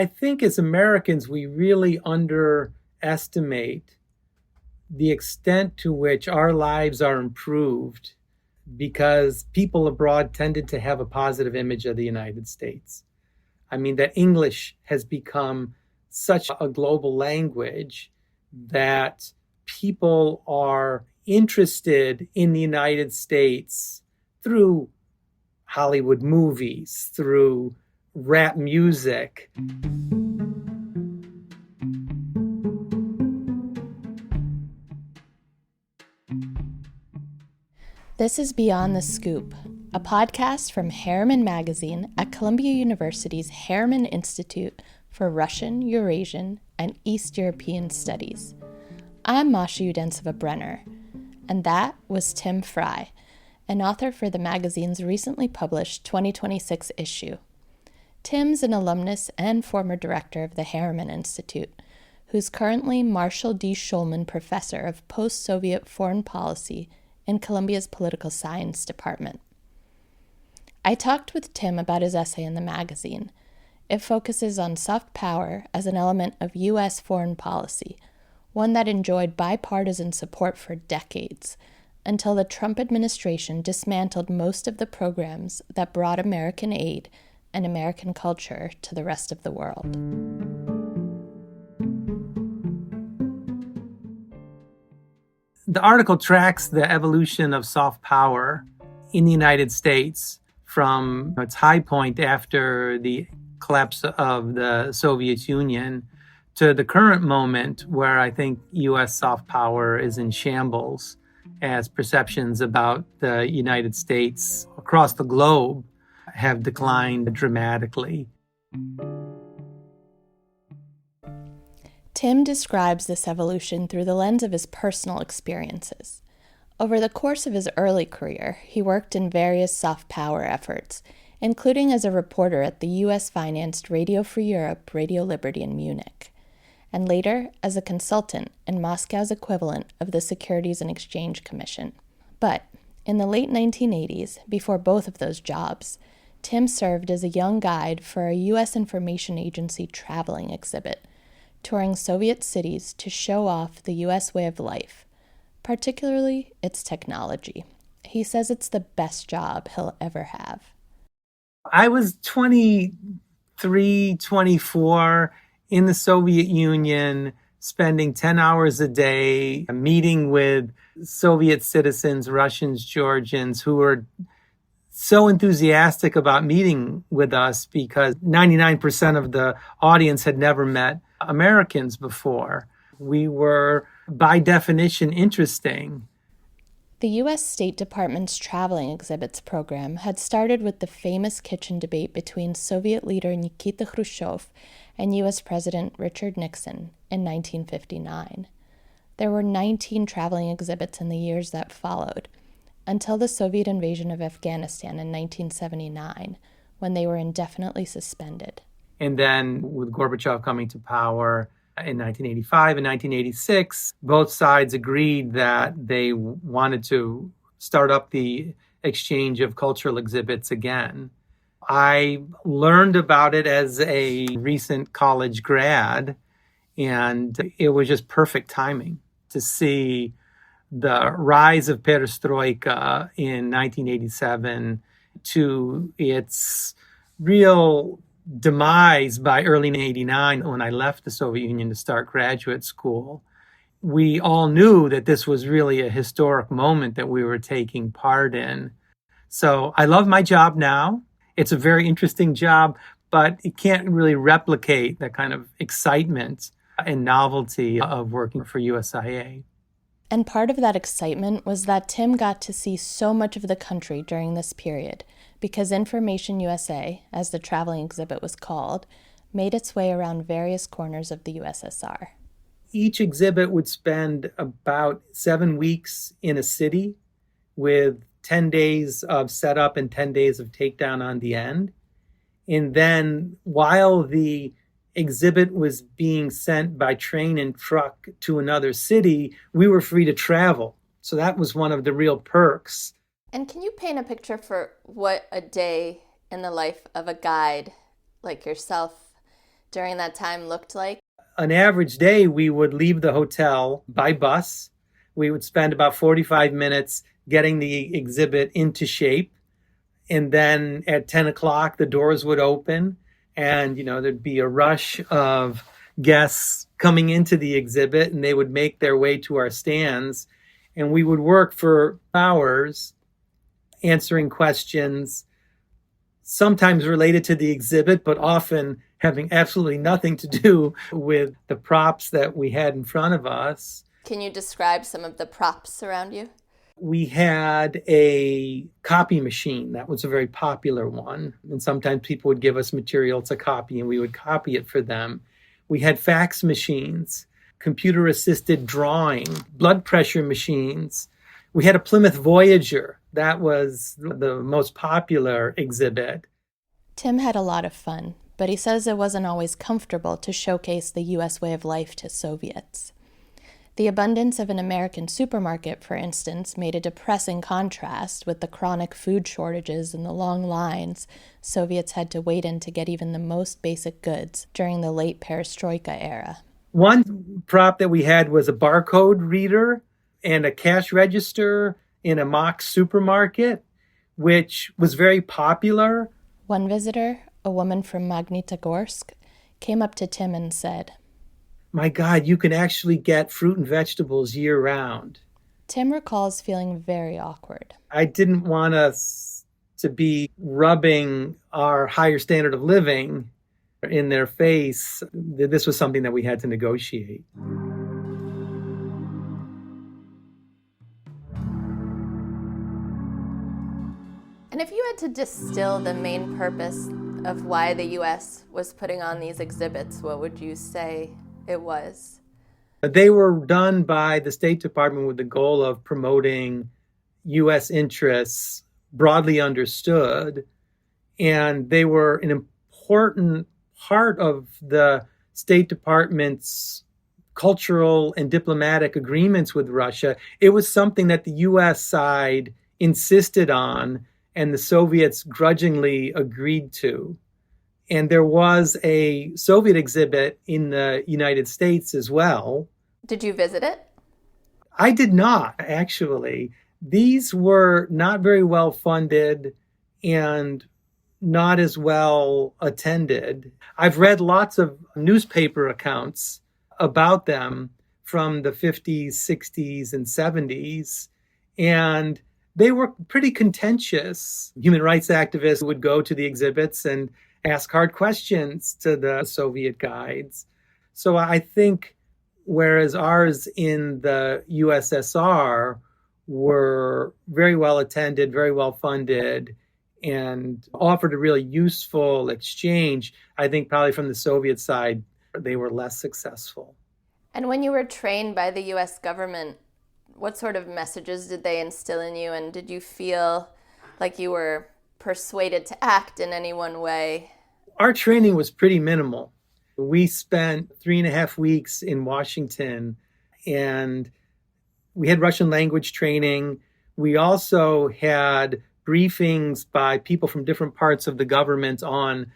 I think as Americans, we really underestimate the extent to which our lives are improved because people abroad tended to have a positive image of the United States. I mean, that English has become such a global language that people are interested in the United States through Hollywood movies, through rap music. This is Beyond the Scoop, a podcast from Harriman Magazine at Columbia University's Harriman Institute for Russian, Eurasian, and East European Studies. I'm Masha Udensiva-Brenner, and that was Tim Frye, an author for the magazine's recently published 2026 issue. Tim's an alumnus and former director of the Harriman Institute, who's currently Marshall D. Shulman Professor of Post-Soviet Foreign Policy in Columbia's Political Science Department. I talked with Tim about his essay in the magazine. It focuses on soft power as an element of U.S. foreign policy, one that enjoyed bipartisan support for decades, until the Trump administration dismantled most of the programs that brought American aid and American culture to the rest of the world. The article tracks the evolution of soft power in the United States from its high point after the collapse of the Soviet Union to the current moment where I think U.S. soft power is in shambles as perceptions about the United States across the globe have declined dramatically. Tim describes this evolution through the lens of his personal experiences. Over the course of his early career, he worked in various soft power efforts, including as a reporter at the U.S.-financed Radio Free Europe, Radio Liberty in Munich, and later as a consultant in Moscow's equivalent of the Securities and Exchange Commission. But in the late 1980s, before both of those jobs, Tim served as a young guide for a U.S. information agency traveling exhibit, touring Soviet cities to show off the U.S. way of life, particularly its technology. He says it's the best job he'll ever have. I was 23, 24 in the Soviet Union, spending 10 hours a day meeting with Soviet citizens, Russians, Georgians, who were so enthusiastic about meeting with us because 99% of the audience had never met Americans before. We were, by definition, interesting. The U.S. State Department's traveling exhibits program had started with the famous kitchen debate between Soviet leader Nikita Khrushchev and U.S. President Richard Nixon in 1959. There were 19 traveling exhibits in the years that followed, until the Soviet invasion of Afghanistan in 1979, when they were indefinitely suspended. And then with Gorbachev coming to power in 1985 and 1986, both sides agreed that they wanted to start up the exchange of cultural exhibits again. I learned about it as a recent college grad, and it was just perfect timing to see the rise of perestroika in 1987 to its real demise by early 1989 when I left the Soviet Union to start graduate school. We all knew that this was really a historic moment that we were taking part in. So I love my job now. It's a very interesting job, but it can't really replicate that kind of excitement and novelty of working for USIA. And part of that excitement was that Tim got to see so much of the country during this period, because Information USA, as the traveling exhibit was called, made its way around various corners of the USSR. Each exhibit would spend about 7 weeks in a city with 10 days of setup and 10 days of takedown on the end. And then while the exhibit was being sent by train and truck to another city, we were free to travel. So that was one of the real perks. And can you paint a picture for what a day in the life of a guide like yourself during that time looked like? An average day, we would leave the hotel by bus. We would spend about 45 minutes getting the exhibit into shape. And then at 10 o'clock, the doors would open and, there'd be a rush of guests coming into the exhibit, and they would make their way to our stands. And we would work for hours answering questions, sometimes related to the exhibit, but often having absolutely nothing to do with the props that we had in front of us. Can you describe some of the props around you? We had a copy machine. That was a very popular one. And sometimes people would give us material to copy and we would copy it for them. We had fax machines, computer-assisted drawing, blood pressure machines. We had a Plymouth Voyager. That was the most popular exhibit. Tim had a lot of fun, but he says it wasn't always comfortable to showcase the U.S. way of life to Soviets. The abundance of an American supermarket, for instance, made a depressing contrast with the chronic food shortages and the long lines Soviets had to wait in to get even the most basic goods during the late perestroika era. One prop that we had was a barcode reader and a cash register in a mock supermarket, which was very popular. One visitor, a woman from Magnitogorsk, came up to Tim and said, "My God, you can actually get fruit and vegetables year-round." Tim recalls feeling very awkward. I didn't want us to be rubbing our higher standard of living in their face. This was something that we had to negotiate. And if you had to distill the main purpose of why the U.S. was putting on these exhibits, what would you say it was? They were done by the State Department with the goal of promoting U.S. interests broadly understood. And they were an important part of the State Department's cultural and diplomatic agreements with Russia. It was something that the U.S. side insisted on and the Soviets grudgingly agreed to. And there was a Soviet exhibit in the United States as well. Did you visit it? I did not, actually. These were not very well funded and not as well attended. I've read lots of newspaper accounts about them from the 50s, 60s, and 70s, and they were pretty contentious. Human rights activists would go to the exhibits and ask hard questions to the Soviet guides. So I think whereas ours in the USSR were very well attended, very well funded, and offered a really useful exchange, I think probably from the Soviet side, they were less successful. And when you were trained by the U.S. government, what sort of messages did they instill in you? And did you feel like you were persuaded to act in any one way? Our training was pretty minimal. We spent 3.5 weeks in Washington, and we had Russian language training. We also had briefings by people from different parts of the government on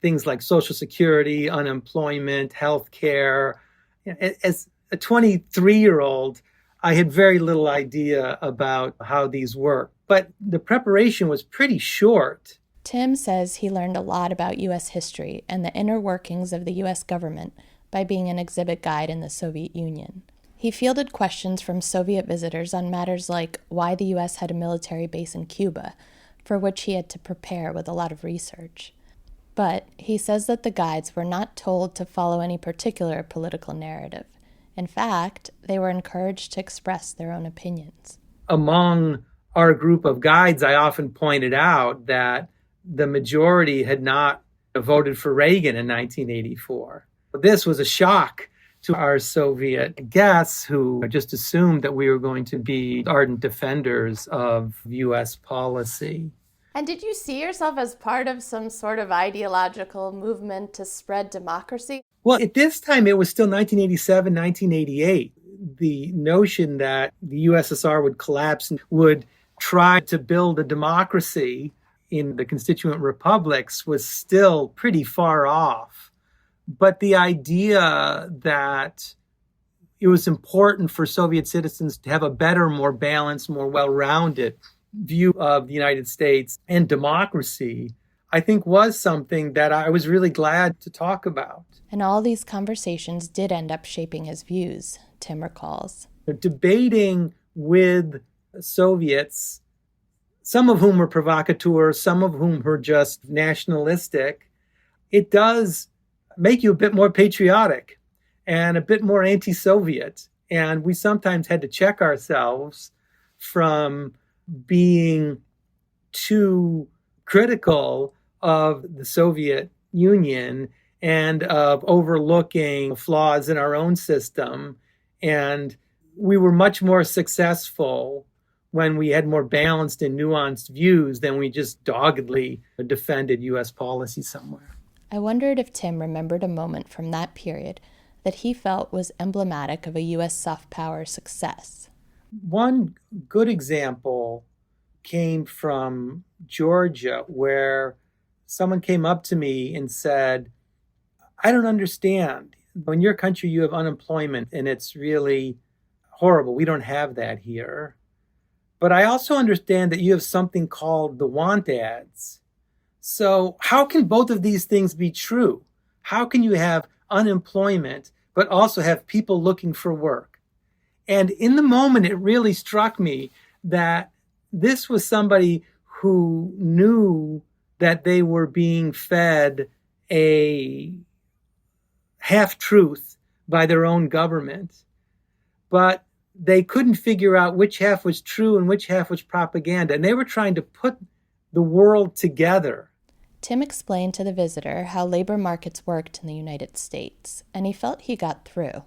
things like Social Security, unemployment, healthcare. As a 23-year-old, I had very little idea about how these work, but the preparation was pretty short. Tim says he learned a lot about U.S. history and the inner workings of the U.S. government by being an exhibit guide in the Soviet Union. He fielded questions from Soviet visitors on matters like why the U.S. had a military base in Cuba, for which he had to prepare with a lot of research. But he says that the guides were not told to follow any particular political narrative. In fact, they were encouraged to express their own opinions. Among our group of guides, I often pointed out that the majority had not voted for Reagan in 1984. This was a shock to our Soviet guests who just assumed that we were going to be ardent defenders of U.S. policy. And did you see yourself as part of some sort of ideological movement to spread democracy? Well, at this time, it was still 1987, 1988. The notion that the USSR would collapse and would try to build a democracy in the constituent republics was still pretty far off. But the idea that it was important for Soviet citizens to have a better, more balanced, more well-rounded view of the United States and democracy, I think was something that I was really glad to talk about. And all these conversations did end up shaping his views, Tim recalls. Debating with Soviets, some of whom were provocateurs, some of whom were just nationalistic, it does make you a bit more patriotic and a bit more anti-Soviet. And we sometimes had to check ourselves from being too critical of the Soviet Union and of overlooking flaws in our own system. And we were much more successful when we had more balanced and nuanced views than we just doggedly defended U.S. policy somewhere. I wondered if Tim remembered a moment from that period that he felt was emblematic of a U.S. soft power success. One good example came from Georgia, where someone came up to me and said, I don't understand. In your country, you have unemployment, and it's really horrible. We don't have that here. But I also understand that you have something called the want ads. So how can both of these things be true? How can you have unemployment, but also have people looking for work? And in the moment, it really struck me that this was somebody who knew that they were being fed a half-truth by their own government, but they couldn't figure out which half was true and which half was propaganda. And they were trying to put the world together. Tim explained to the visitor how labor markets worked in the United States, and he felt he got through.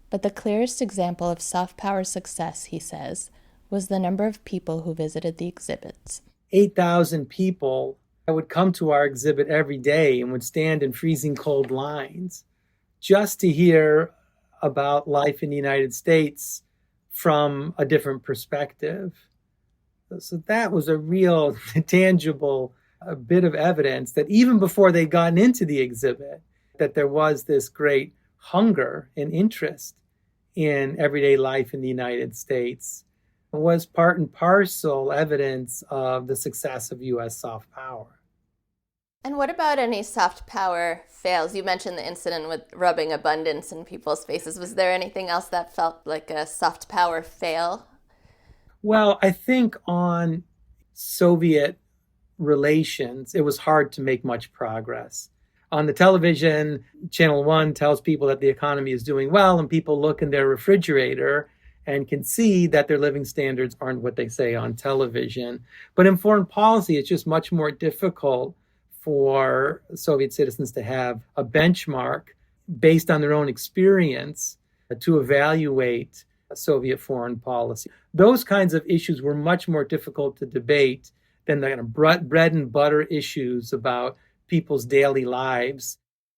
But the clearest example of soft power success, he says, was the number of people who visited the exhibits. 8,000 people would come to our exhibit every day and would stand in freezing cold lines just to hear about life in the United States from a different perspective. So that was a real tangible bit of evidence that even before they'd gotten into the exhibit, that there was this great hunger and interest in everyday life in the United States. It was part and parcel evidence of the success of U.S. soft power. And what about any soft power fails? You mentioned the incident with rubbing abundance in people's faces. Was there anything else that felt like a soft power fail? Well, I think on Soviet relations, it was hard to make much progress. On the television, Channel 1 tells people that the economy is doing well, and people look in their refrigerator and can see that their living standards aren't what they say on television. But in foreign policy, it's just much more difficult for Soviet citizens to have a benchmark based on their own experience to evaluate Soviet foreign policy. Those kinds of issues were much more difficult to debate than the kind of bread and butter issues about people's daily lives.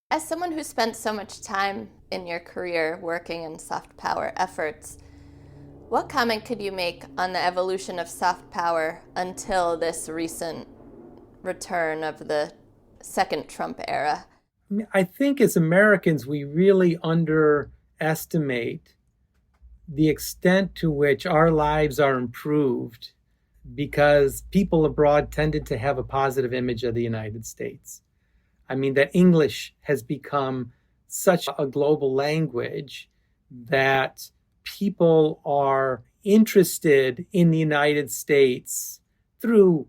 As someone who spent so much time in your career working in soft power efforts, what comment could you make on the evolution of soft power until this recent return of the second Trump era? I think as Americans, we really underestimate the extent to which our lives are improved because people abroad tended to have a positive image of the United States. I mean, that English has become such a global language that people are interested in the United States through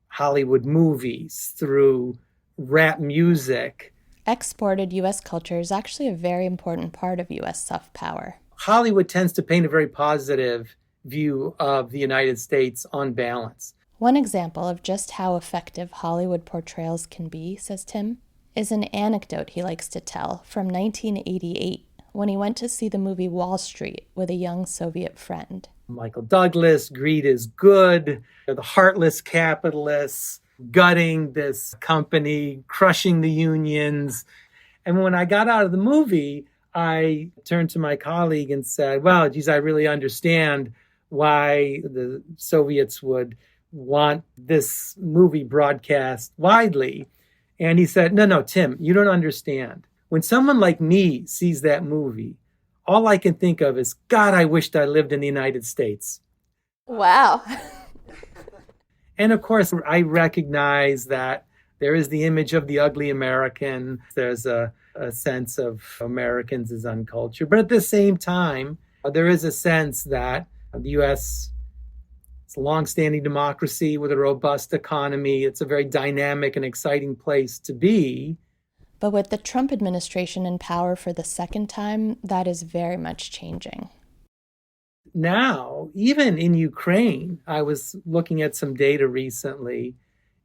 Hollywood movies, through rap music. Exported U.S. culture is actually a very important part of U.S. soft power. Hollywood tends to paint a very positive view of the United States on balance. One example of just how effective Hollywood portrayals can be, says Tim, is an anecdote he likes to tell from 1988 when he went to see the movie Wall Street with a young Soviet friend. Michael Douglas, greed is good, the heartless capitalists, gutting this company, crushing the unions. And when I got out of the movie, I turned to my colleague and said, well, geez, I really understand why the Soviets would want this movie broadcast widely. And he said, no, Tim, you don't understand. When someone like me sees that movie, all I can think of is, God, I wished I lived in the United States. Wow. And of course, I recognize that there is the image of the ugly American. There's a sense of Americans as uncultured. But at the same time, there is a sense that the U.S. is a longstanding democracy with a robust economy. It's a very dynamic and exciting place to be. But with the Trump administration in power for the second time, that is very much changing. Now, even in Ukraine, I was looking at some data recently,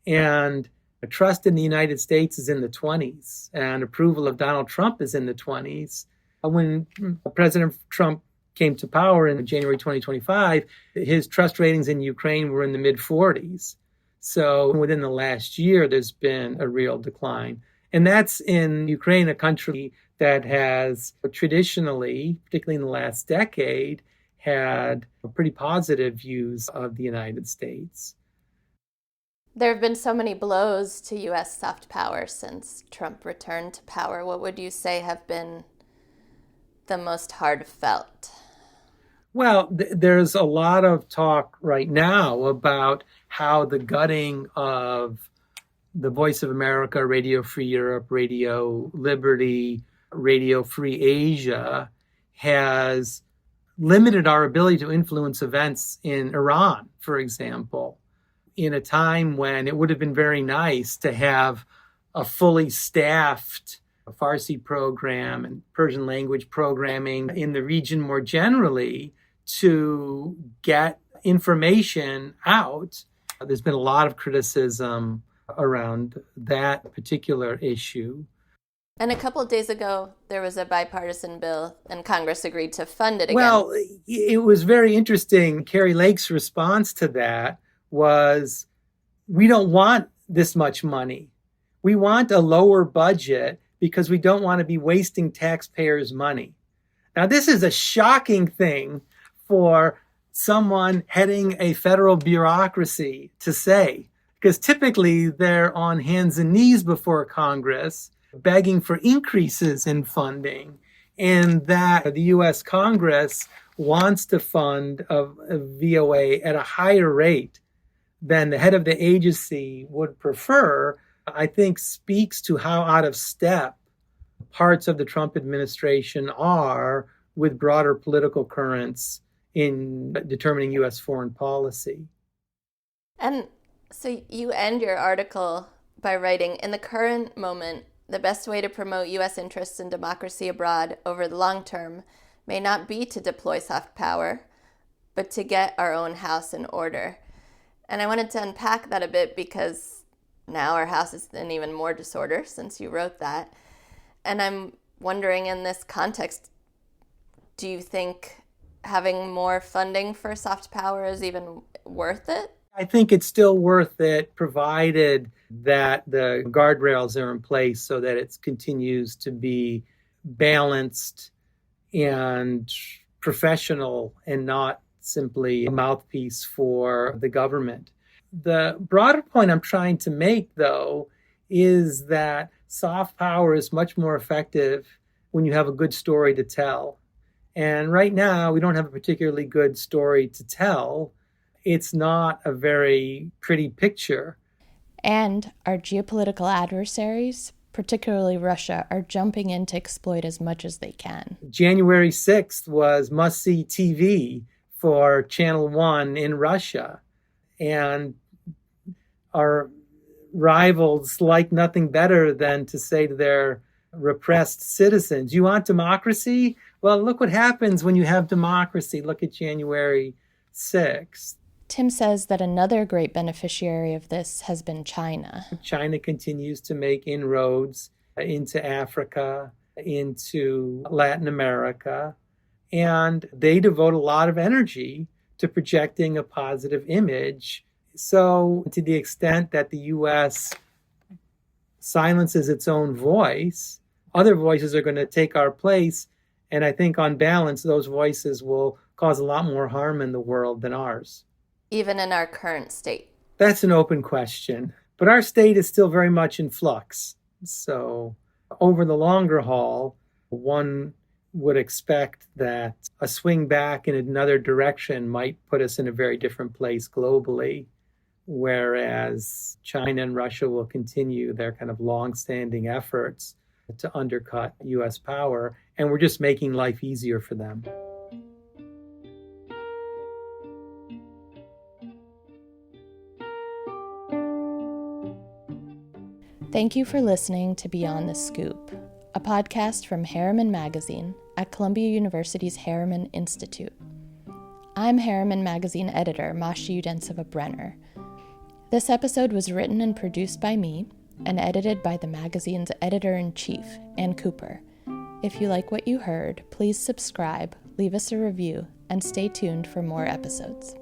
and trust in the United States is in the 20s, and approval of Donald Trump is in the 20s. When President Trump came to power in January 2025, his trust ratings in Ukraine were in the mid-40s. So within the last year, there's been a real decline. And that's in Ukraine, a country that has traditionally, particularly in the last decade, had pretty positive views of the United States. There have been so many blows to U.S. soft power since Trump returned to power. What would you say have been the most hard felt? Well, there's a lot of talk right now about how the gutting of the Voice of America, Radio Free Europe, Radio Liberty, Radio Free Asia has limited our ability to influence events in Iran, for example, in a time when it would have been very nice to have a fully staffed Farsi program and Persian language programming in the region more generally to get information out. There's been a lot of criticism around that particular issue. And a couple of days ago, there was a bipartisan bill, and Congress agreed to fund it again. Well, it was very interesting. Carrie Lake's response to that was, we don't want this much money. We want a lower budget because we don't want to be wasting taxpayers' money. Now, this is a shocking thing for someone heading a federal bureaucracy to say, because typically they're on hands and knees before Congress begging for increases in funding, and that the U.S. Congress wants to fund a VOA at a higher rate than the head of the agency would prefer, I think speaks to how out of step parts of the Trump administration are with broader political currents in determining U.S. foreign policy. And so you end your article by writing, in the current moment, the best way to promote U.S. interests in democracy abroad over the long term may not be to deploy soft power, but to get our own house in order. And I wanted to unpack that a bit because now our house is in even more disorder since you wrote that. And I'm wondering, in this context, do you think having more funding for soft power is even worth it? I think it's still worth it, provided that the guardrails are in place so that it continues to be balanced and professional and not simply a mouthpiece for the government. The broader point I'm trying to make, though, is that soft power is much more effective when you have a good story to tell. And right now, we don't have a particularly good story to tell. It's not a very pretty picture. And our geopolitical adversaries, particularly Russia, are jumping in to exploit as much as they can. January 6th was must-see TV for Channel 1 in Russia. And our rivals like nothing better than to say to their repressed citizens, you want democracy? Well, look what happens when you have democracy. Look at January 6th. Tim says that another great beneficiary of this has been China. China continues to make inroads into Africa, into Latin America, and they devote a lot of energy to projecting a positive image. So to the extent that the U.S. silences its own voice, other voices are going to take our place. And I think on balance, those voices will cause a lot more harm in the world than ours. Even in our current state? That's an open question. But our state is still very much in flux. So Over the longer haul, one would expect that a swing back in another direction might put us in a very different place globally, whereas China and Russia will continue their kind of long-standing efforts to undercut U.S. power, and we're just making life easier for them. Thank you for listening to Beyond the Scoop, a podcast from Harriman Magazine at Columbia University's Harriman Institute. I'm Harriman Magazine editor Masha Udensiva-Brenner. This episode was written and produced by me and edited by the magazine's editor-in-chief, Ann Cooper. If you like what you heard, please subscribe, leave us a review, and stay tuned for more episodes.